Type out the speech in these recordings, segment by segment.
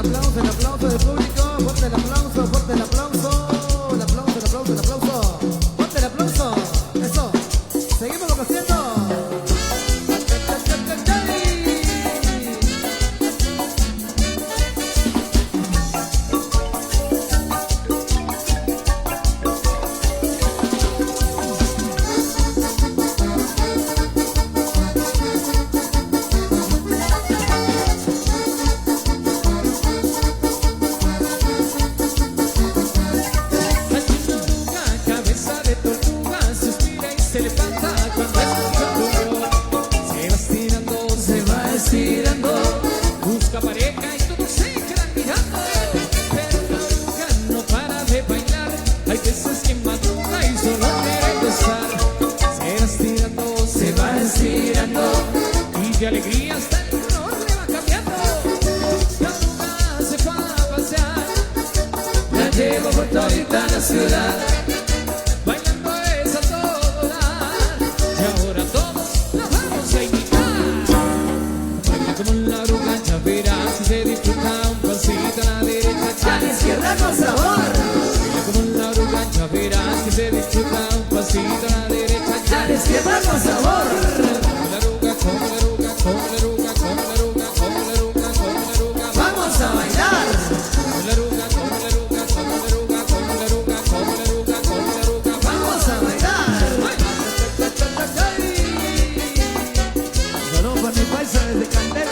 el aplauso del público. Fuerte el aplauso, fuerte el aplauso. El aplauso, el aplauso, el aplauso. Fuerte el aplauso. Eso. Seguimos lo que haciendo. Busca pareja y todos se quedan mirando, pero la oruga no para de bailar. Hay veces que madruga y solo quiere gozar. Se va estirando, se va estirando, y de alegría hasta el color le va cambiando. La oruga se fue a pasear, la llevo por todita la ciudad, bailando es a todo dar, y ahora todos la vamos a imitar. Como la oruga ya verás si se disfruta un pasito a la derecha, A la izquierda con sabor. como la oruga ya verás si se disfruta un pasito a la derecha, A la izquierda con sabor. la oruga, como la oruga, como la oruga, como la oruga, como la oruga, como la oruga, Vamos a bailar. como la oruga, como la oruga, como la oruga, como la oruga, como la oruga, como la oruga, Vamos a bailar. Solo para mi paisa desde Candel.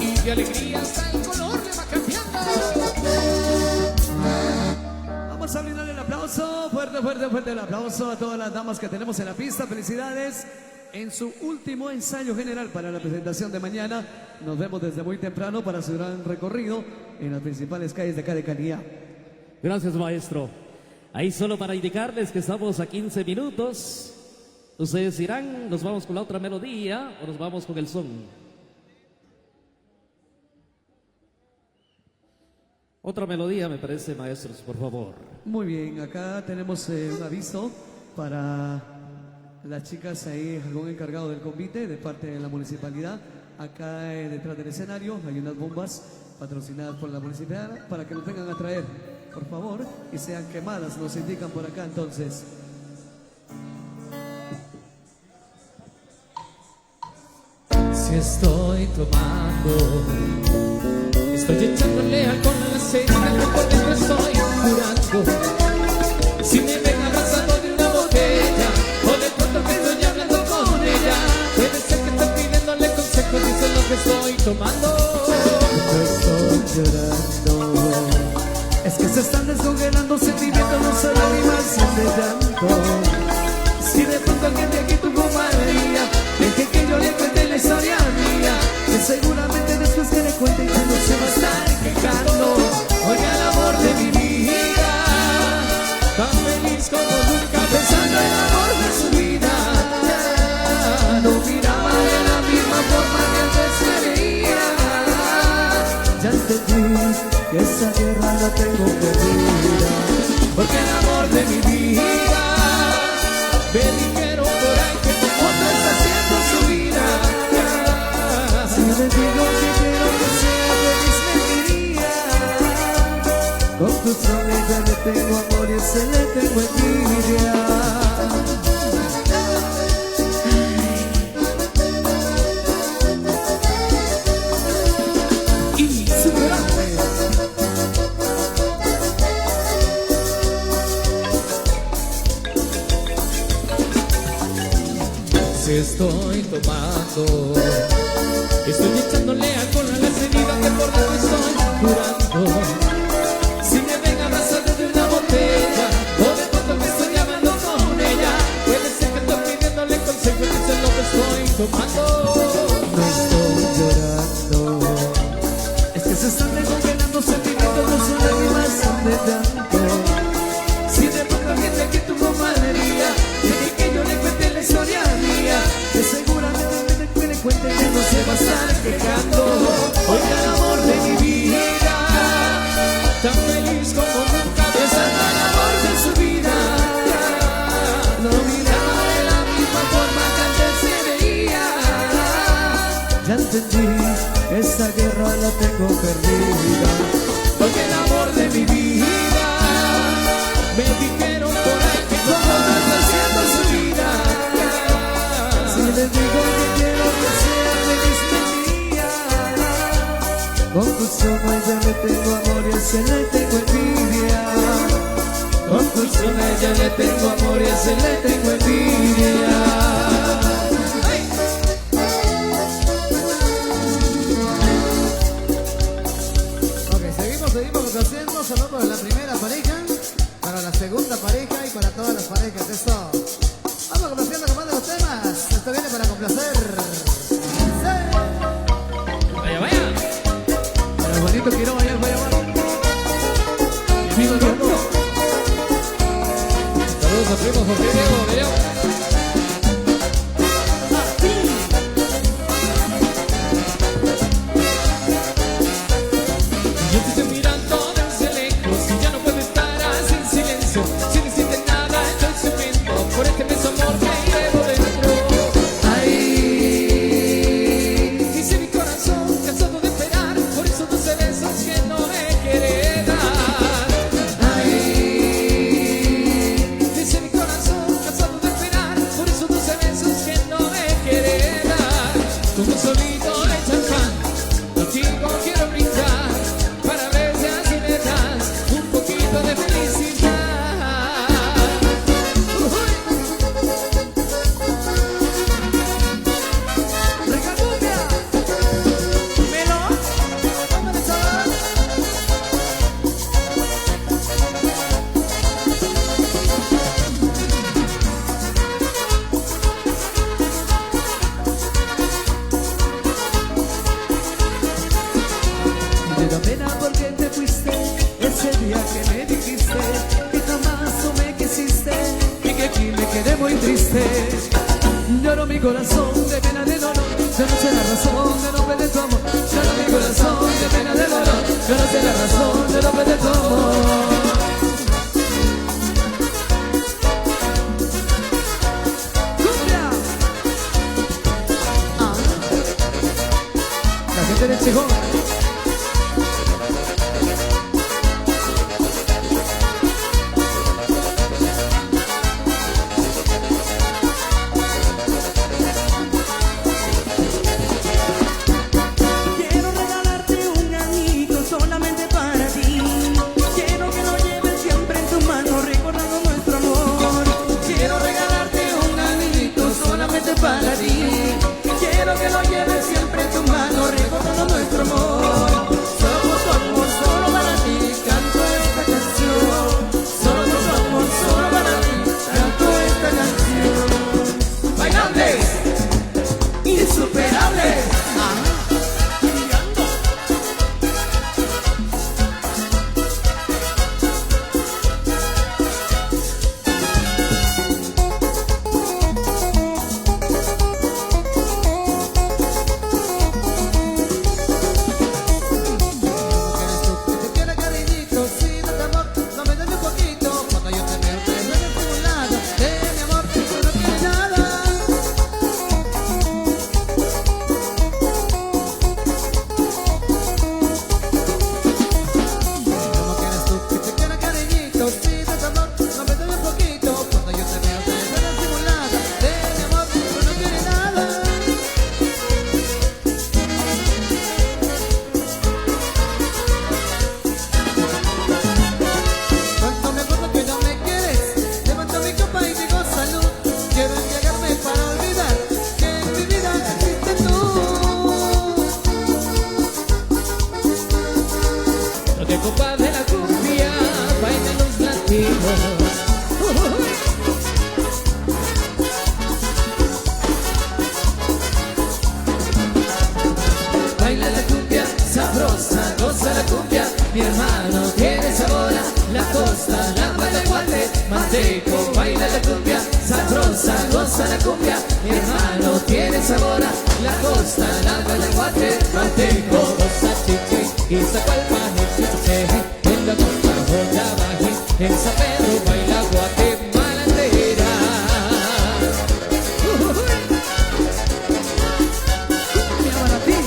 y de alegría hasta el color le va cambiando. Vamos a brindarle el aplauso, fuerte, fuerte, fuerte el aplauso a todas las damas que tenemos en la pista. Felicidades en su último ensayo general para la presentación de mañana. Nos vemos desde muy temprano para su gran recorrido en las principales calles de acá de Canía. Gracias, maestro. Ahí solo para indicarles que estamos a 15 minutos. Ustedes dirán, ¿nos vamos con la otra melodía o nos vamos con el son? Otra melodía, me parece, maestros, por favor. Muy bien, acá tenemos un aviso para las chicas ahí, algún encargado del convite de parte de la municipalidad. Acá detrás del escenario hay unas bombas patrocinadas por la municipalidad para que nos vengan a traer, por favor, y sean quemadas, nos indican por acá entonces. Si estoy tomando, estoy echándole alcohol a la cena, no por dentro estoy curando. Si me ven abrazando de una botella, o de pronto que estoy hablando con ella, puede ser que estoy pidiéndole consejos, dice lo que estoy tomando. No estoy llorando, es que se están descongelando sentimientos, no son lágrimas de llanto. Si de pronto alguien de aquí tu compañía, deje que yo le cuente la historia mía, que seguramente después que le cuente ya no se va a estar quejando. Oiga el amor de mi vida, Tan feliz como nunca, pensando en el amor de su vida, ya no miraba de la misma forma que antes me veía. Ya entendí que esa guerra la tengo perdida, porque el amor de mi vida me dijeron por ahí que otro está haciendo su vida. Si le digo que quiero que sea feliz me diría, con tu sonrisa le tengo amor y ese le tengo envidia. Si estoy tomando, estoy echándole alcohol a las heridas que por dentro estoy curando. Si me ven abrazando de una botella, o de pronto que estoy hablando con ella, puede ser que estoy pidiéndole consejos, eso es lo que estoy tomando. No estoy llorando, es que se están descongelando sentimientos, no son lágrimas llanto. Si de pronto alguien de aquí tu comadrería quiere que yo le cuente la historia mía, que seguramente que le cuente que no se va a estar quejando. Oiga el amor de mi vida, tan feliz como nunca, besando el amor de su vida. Lo miraba de la misma forma que antes se veía. Ya entendí, esta guerra la tengo perdida. porque el amor de mi vida me dijeron por ahí que Como no está haciendo su vida. Si les digo que quiero que sea feliz mía, con tus ojos ya le tengo amor y a ese le tengo envidia. Con tus ojos ya le tengo amor y a ese le tengo envidia. Ok, seguimos haciendo saludos para la primera pareja, para la segunda pareja y para todas las parejas. Esto, vamos complaciendo con más de los temas. Esto viene para complacer. Sí. vaya, vaya. Para el bonito Quiroga, ya voy a llamar. Mi amigo Diego. Saludos a primo Jorge Diego, de allá. Yo te estoy mirando desde lejos y ya no puedo estar así en silencio. Sin decirte nada estoy sufriendo por este beso amor que llevo dentro. Ay, Dice mi corazón cansado de esperar por esos 12 besos que no me quiere dar. ay, Dice mi corazón cansado de esperar por esos 12 besos que no me quiere dar. Como solito de champán, contigo quiero brindar para ver si así me das un poquito de felicidad. Recacumbia. Melón. Vámonos, chavos. Me da pena porque te fuiste ese día que me dijiste que jamás tú me quisiste y que aquí me quedé muy triste. Lloro mi corazón de pena de dolor, yo no sé la razón de no perder tu amor. Lloro mi corazón de pena de dolor, yo no sé la razón de no perder tu amor. ¡Cumbia! Ah. La gente de Chijón. Quiero regalarte un anillo solamente para ti. la cumbia, mi hermano tiene sabor a la costa, la del Guatemate, Codosa, Chiche, y sacó el paje, en la costa, Joya Baje, en San Pedro baila Guatemala entera. Cumbia para ti.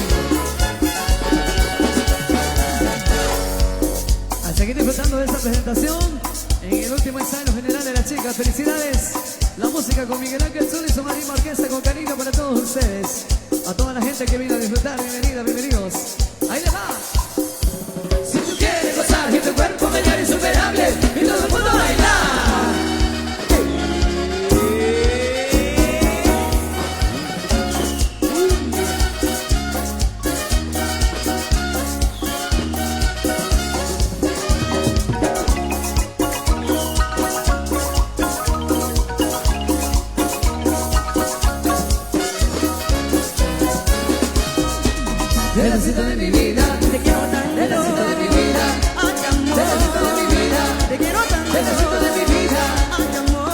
Al seguir disfrutando de esta presentación, en el último ensayo general de las chicas, felicidades. La música con Miguel Ángel Sol y su marisma orquesta con cariño para todos ustedes. A toda la gente que vino a disfrutar, bienvenida, bienvenidos. Ahí les va. Si tú quieres gozar y tu cuerpo bailar insuperable, y todo el mundo bailar. Pedacito de mi vida, Te quiero tanto. pedacito de mi vida, Ay, amor. pedacito de mi vida, Te quiero tanto. pedacito de mi vida. Ay, amor.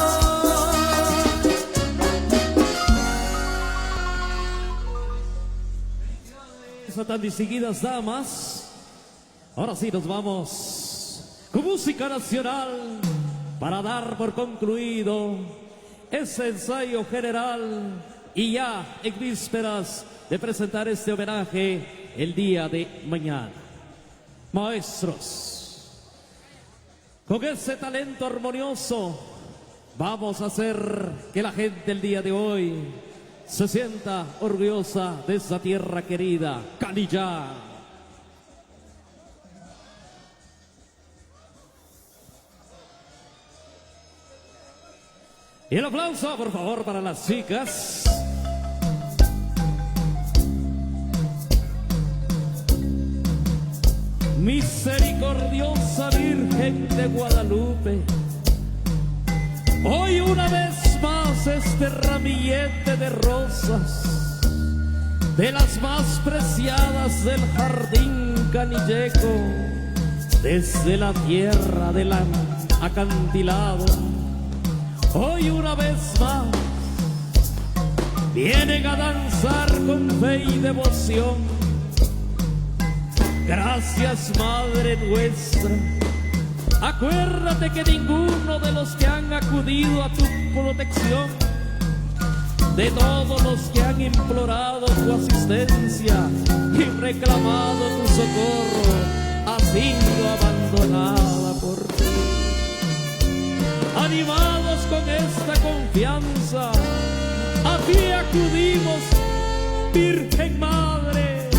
Esas tan distinguidas damas. Ahora sí nos vamos con música nacional para dar por concluido ese ensayo general y ya en vísperas de presentar este homenaje el día de mañana. Maestros, con ese talento armonioso vamos a hacer que la gente el día de hoy se sienta orgullosa de esa tierra querida, Canillá. Y el aplauso, por favor, para las chicas. Misericordiosa Virgen de Guadalupe, hoy una vez más este ramillete de rosas, de las más preciadas del jardín canilleco, desde la tierra del acantilado, hoy una vez más vienen a danzar con fe y devoción. Gracias, Madre nuestra. Acuérdate que ninguno de los que han acudido a tu protección, de todos los que han implorado tu asistencia y reclamado tu socorro, ha sido abandonada por ti. Animados con esta confianza, a ti acudimos, Virgen Madre,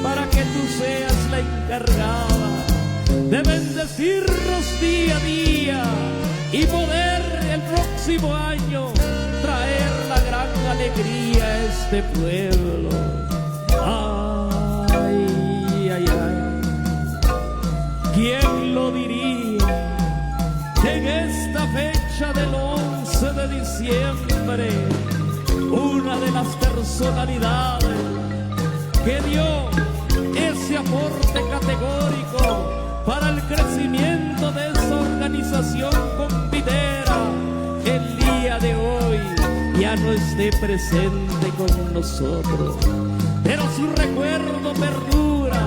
para que tú seas la encargada de bendecirnos día a día y poder el próximo año traer la gran alegría a este pueblo. Ay, ay, ay, ¿quién lo diría que en esta fecha del 11 de diciembre una de las personalidades que dio ese aporte categórico para el crecimiento de esa organización compitera el día de hoy ya no esté presente con nosotros, pero su recuerdo perdura,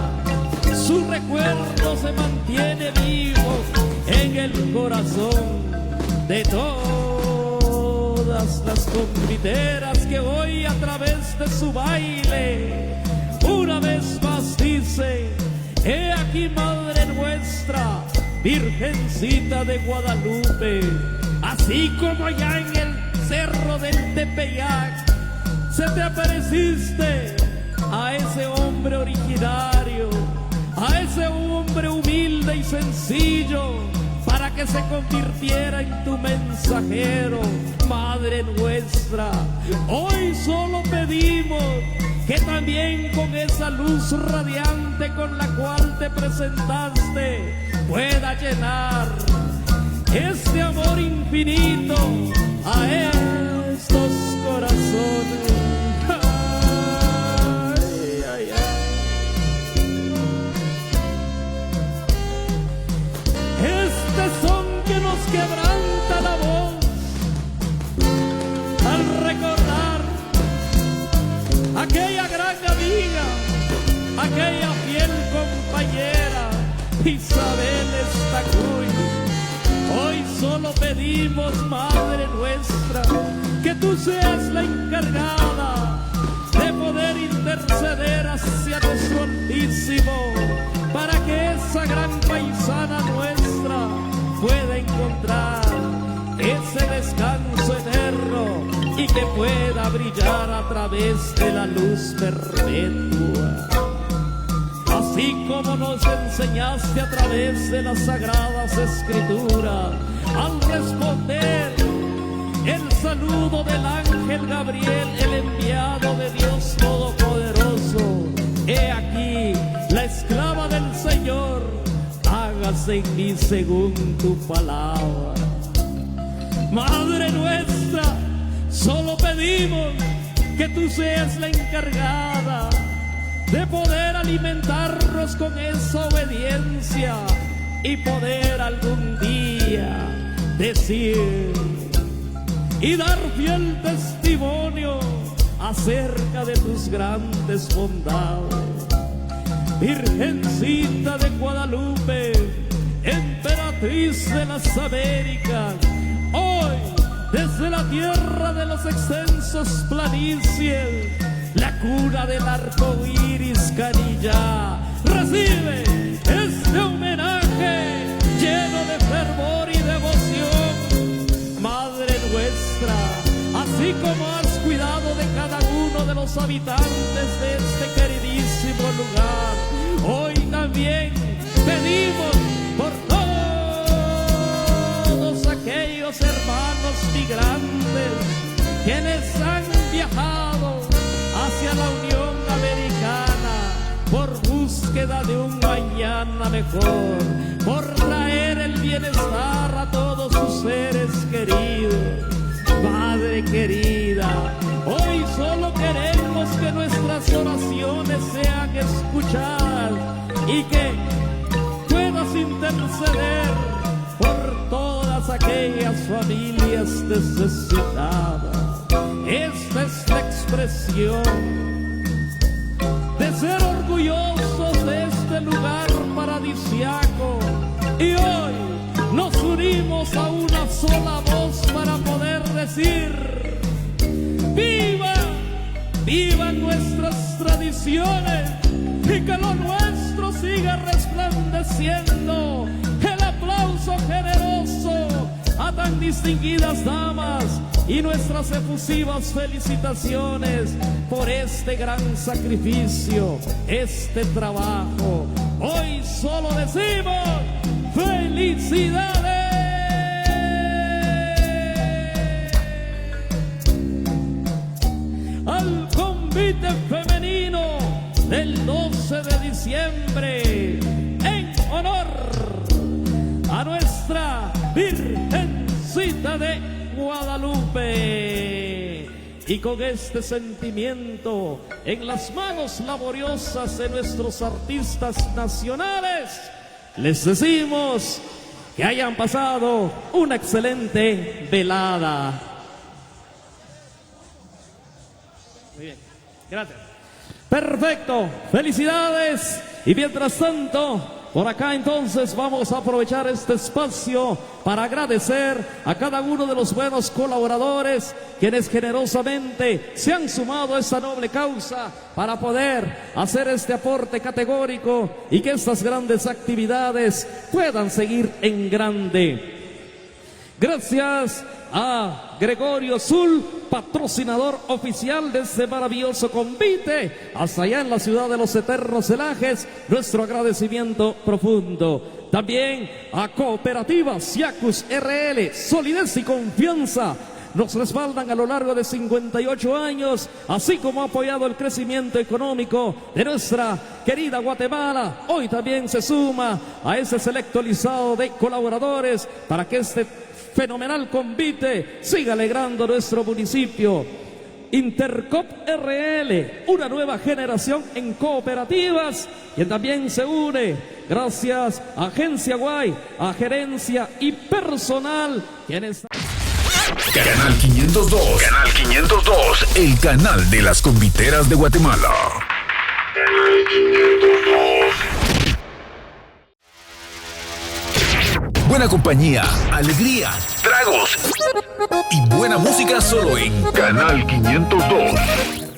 su recuerdo se mantiene vivo en el corazón de todas las compiteras que hoy a través de su baile una vez más dice: he aquí, Madre nuestra, Virgencita de Guadalupe. Así como allá en el cerro del Tepeyac se te apareciste a ese hombre originario, a ese hombre humilde y sencillo, para que se convirtiera en tu mensajero, Madre nuestra. Hoy solo pedimos que también con esa luz radiante con la cual te presentaste pueda llenar este amor infinito a estos corazones. Ay, ay, ay. Este son que nos quebranta la voz al recordar aquella fiel compañera Isabel Estacuy. Hoy solo pedimos, Madre nuestra, que tú seas la encargada de poder interceder hacia nuestro Altísimo para que esa gran paisana nuestra pueda encontrar ese descanso eterno y que pueda brillar a través de la luz perpetua. Así como nos enseñaste a través de las Sagradas Escrituras, al responder el saludo del ángel Gabriel, el enviado de Dios Todopoderoso: he aquí la esclava del Señor, hágase en mí según tu palabra. Madre nuestra, solo pedimos que tú seas la encargada de poder alimentarnos con esa obediencia y poder algún día decir y dar fiel testimonio acerca de tus grandes bondades. Virgencita de Guadalupe, emperatriz de las Américas, hoy desde la tierra de los extensos planicies, la cuna del arco iris Canillá, recibe este homenaje lleno de fervor y devoción. Madre nuestra, así como has cuidado de cada uno de los habitantes de este queridísimo lugar, hoy también pedimos por todos aquellos hermanos migrantes quienes han viajado hacia la Unión Americana por búsqueda de un mañana mejor, por traer el bienestar a todos sus seres queridos. Madre querida, hoy solo queremos que nuestras oraciones sean escuchadas y que puedas interceder por todas aquellas familias necesitadas. Esta es la expresión de ser orgullosos de este lugar paradisiaco, y hoy nos unimos a una sola voz para poder decir: ¡viva! ¡Vivan nuestras tradiciones! Y que lo nuestro siga resplandeciendo. El aplauso generoso a tan distinguidas damas y nuestras efusivas felicitaciones por este gran sacrificio, este trabajo. Hoy solo decimos ¡felicidades! Al convite femenino del 12 de diciembre en honor a nuestra Virgencita de Guadalupe. Y con este sentimiento en las manos laboriosas de nuestros artistas nacionales, les decimos que hayan pasado una excelente velada. Muy bien, gracias. Perfecto, felicidades. Y mientras tanto, por acá entonces vamos a aprovechar este espacio para agradecer a cada uno de los buenos colaboradores quienes generosamente se han sumado a esta noble causa para poder hacer este aporte categórico y que estas grandes actividades puedan seguir en grande. Gracias a Gregorio Zul, patrocinador oficial de este maravilloso convite, hasta allá en la ciudad de los eternos celajes, nuestro agradecimiento profundo. También a Cooperativa Siacus RL, solidez y confianza, nos respaldan a lo largo de 58 años, así como ha apoyado el crecimiento económico de nuestra querida Guatemala. Hoy también se suma a ese selecto listado de colaboradores para que este fenomenal convite siga alegrando nuestro municipio. Intercop RL, una nueva generación en cooperativas, quien también se une gracias a Agencia Guay, a gerencia y personal, quienes... Canal 502, Canal 502, el canal de las conviteras de Guatemala. Buena compañía, alegría, tragos y buena música solo en Canal 502.